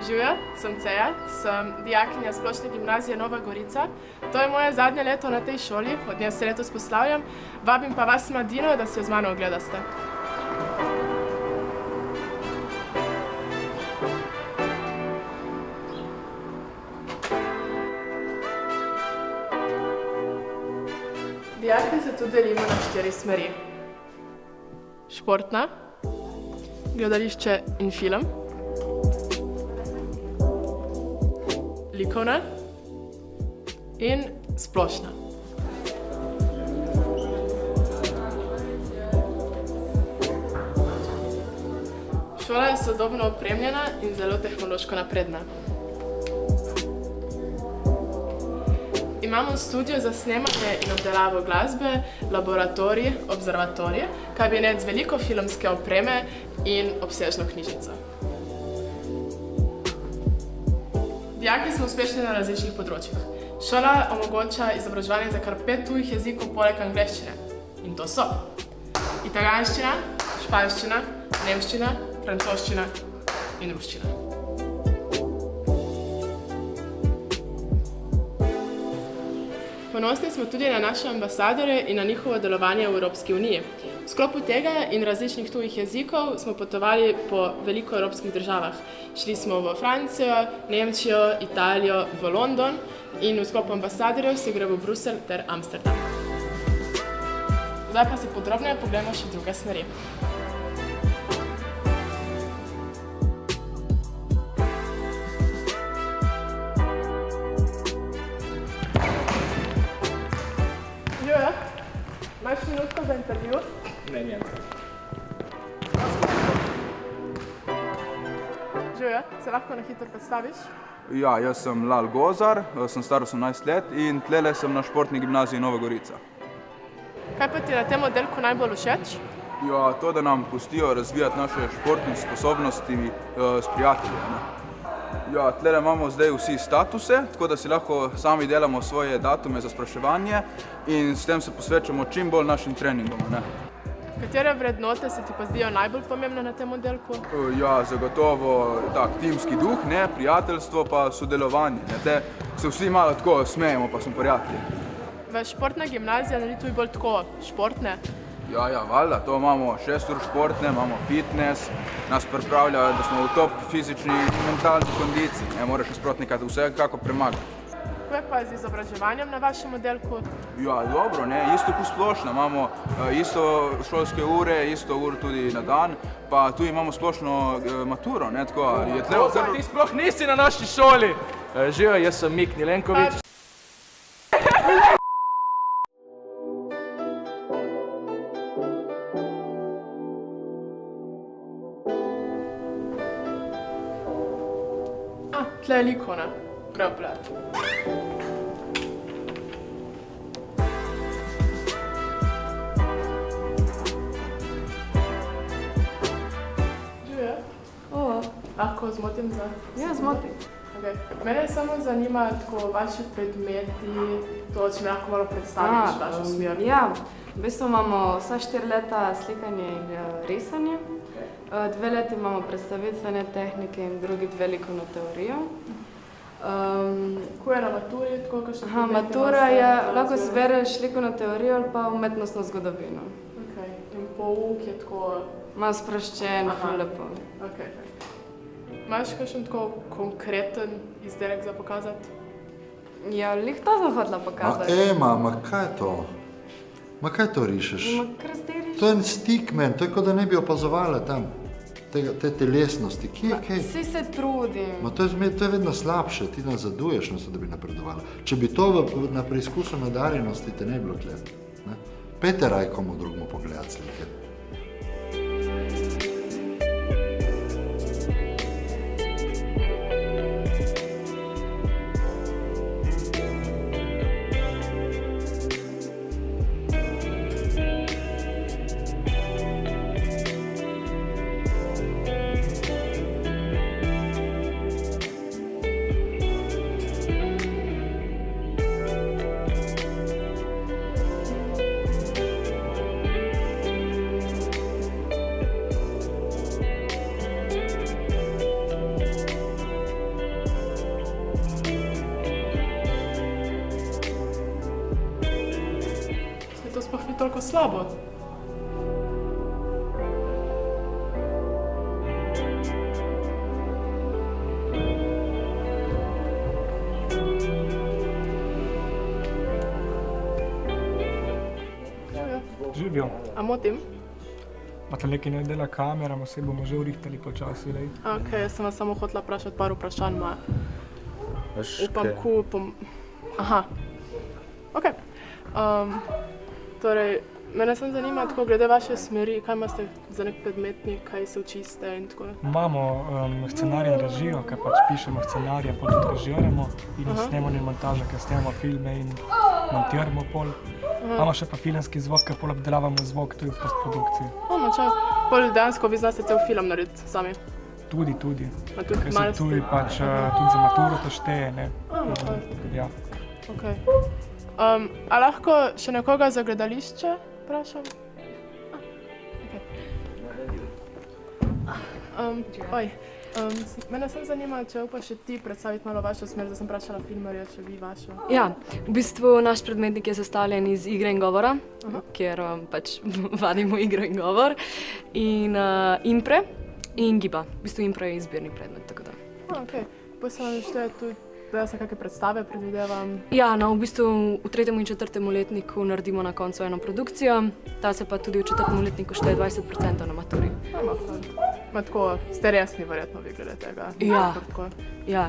Živjo, sem Ceja, sem dijakinja Splošne gimnazije Nova Gorica. To je moje zadnje leto na tej šoli, od nje se letos poslavljam. Vabim pa vas mladino, da se jo z mano ogledaste. Dijaki se tu delimo na 4 smeri. Športna, gledališče in film, likovna in splošna. Šola je sodobno opremljena in zelo tehnološko napredna. Imamo studio za snemanje in obdelavo glasbe, laboratorij, observatorij, kabinet z veliko filmske opreme in obsežno knjižnico. Dijaki smo uspešni na različnih področjih. Šola omogoča izobraževanje za kar 5 tujih jezikov poleg angleščine. In to so italijanščina, španščina, nemščina, francoščina in ruščina. Ponosni smo tudi na naše ambasadorje in na njihovo delovanje v Evropski uniji. V sklopu tega in različnih tujih jezikov smo potovali po veliko evropskih državah. Šli smo v Francijo, Nemčijo, Italijo, v London in v sklopu ambasadorjev se gre v Bruselj ter Amsterdam. Zdaj pa si podrobneje pogledamo še druge smeri. Živjo, imaš minutko za intervju? Ne, njem. Živjo, se lahko na hitro predstaviš? Ja, jaz sem Lal Gozar, sem star 18 let in tlele sem na Športni gimnaziji Nova Gorica. Kaj pa ti na tem oddelku najbolj všeč? Ja, to, da nam pustijo razvijati naše športne sposobnosti s prijatelji. Ja, tlele imamo zdaj vsi statuse, tako da si lahko sami delamo svoje datume za spraševanje in s tem se posvečamo čim bolj našim treningom. Katere vrednote se ti pa zdijo najbolj pomembne na tem oddelku? Ja, zagotovo tak timski duh, prijateljstvo pa sodelovanje. Te se vsi malo tako smejemo, pa smo prijatelji. V Športna gimnazija ni tudi bolj tako športne? Ja, valjda, to imamo 6 ur športne, imamo fitness, nas pripravljajo, da smo v top fizični in mentalni kondiciji. Moraš nasprotnika vse kako premagati. Kako je pa z izobraževanjem na vašem oddelku? Ja, dobro, isto kot splošno. Imamo isto šolske ure, isto ur tudi na dan, pa tu imamo splošno maturo, tako. Ti sploh nisi na naši šoli! Živjo, jaz sem Mik Nilenkovič. Tle je likovna. Prav plat. Živjo? Lahko zmotim za... Ja, zmoti. Mene samo zanima tako vaši predmeti, to, če me lahko malo predstaviš vašo smer. Ja, v bistvu imamo vsa 4 leta slikanje in risanje. 2 leti imamo predstavitvene tehnike in drugi 2 likovno teorijo. Kako je na maturi? Matura je, lahko zbereš likovno teorijo ali pa umetnostno zgodovino. In pouk je tako... Malo sproščen, ful lepo. Imaš kakšen tako konkreten izdelek za pokazati? Ja, lih to sem hotela pokazati. Kaj je to? Kaj to rišeš? Kar zdaj rišeš? To je en stik meni, to je kot da ne bi opazovala tam te telesnosti. Kje? Vsi se trudim. To je vedno slabše, ti nazaduješ, da bi napredovala. Če bi to na preizkusu nadarjenosti te ne bilo tle. Pejte raj komu drugmu pogledati slike. slabo. Živijo. A motim? Pa tale, ki ne dela kamera, se bomo že urihtali počasi. Lej. Ok, jaz sem vas samo hotela vprašati par vprašanj, ma upam, Aha, ok. Torej, mene sem zanima, tako glede vaše smeri, kaj imate za nek predmetnik, kaj se učiste in tako. Imamo scenarij in režijo, kaj pač pišemo scenarije, pol tudi režiramo in snemanje in montaža, ker snemamo filme in montiramo pol. Imamo še pa filmski zvok, ker pol obdelavamo zvok tudi v postprodukciji. Čau. Pol dejansko vi znate cel film narediti sami? Tudi. A tudi Ker malo se tudi pač tudi za maturo to šteje, ne? Ja. Ok. A lahko še nekoga za gledališče vprašam? Mene sem zanima, če upaš še ti predstaviti malo vašo smer, da sem vprašala filmarja, če vi vašo. Ja, v bistvu naš predmetnik je sestavljen iz igre in govora, kjer pač vadimo igro in govor, in impre in giba. V bistvu impre je izbirni predmet, tako da. Ok, pa se vam šteje tudi, da se kakšne predstave predvidevam? Ja, no, v bistvu v 3. in 4. letniku naredimo na koncu eno produkcijo, ta se pa tudi v 4. letniku šteje 20% na maturi. Ma tako, ste resni verjetno vi glede tega? Ja,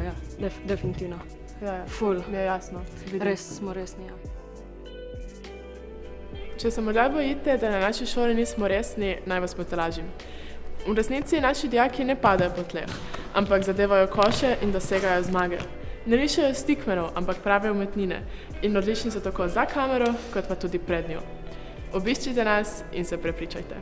definitivno. Ja, Ful. mi je jasno. Vidim. Res smo resni, ja. Če se morda bojite, da na naši šoli nismo resni, naj vas potolažim. V resnici naši dijaki ne padajo po tleh, ampak zadevajo koše in dosegajo zmage. Ne rišejo stikmenov, ampak prave umetnine in odlični so tako za kamero, kot pa tudi pred njo. Obiščite nas in se prepričajte.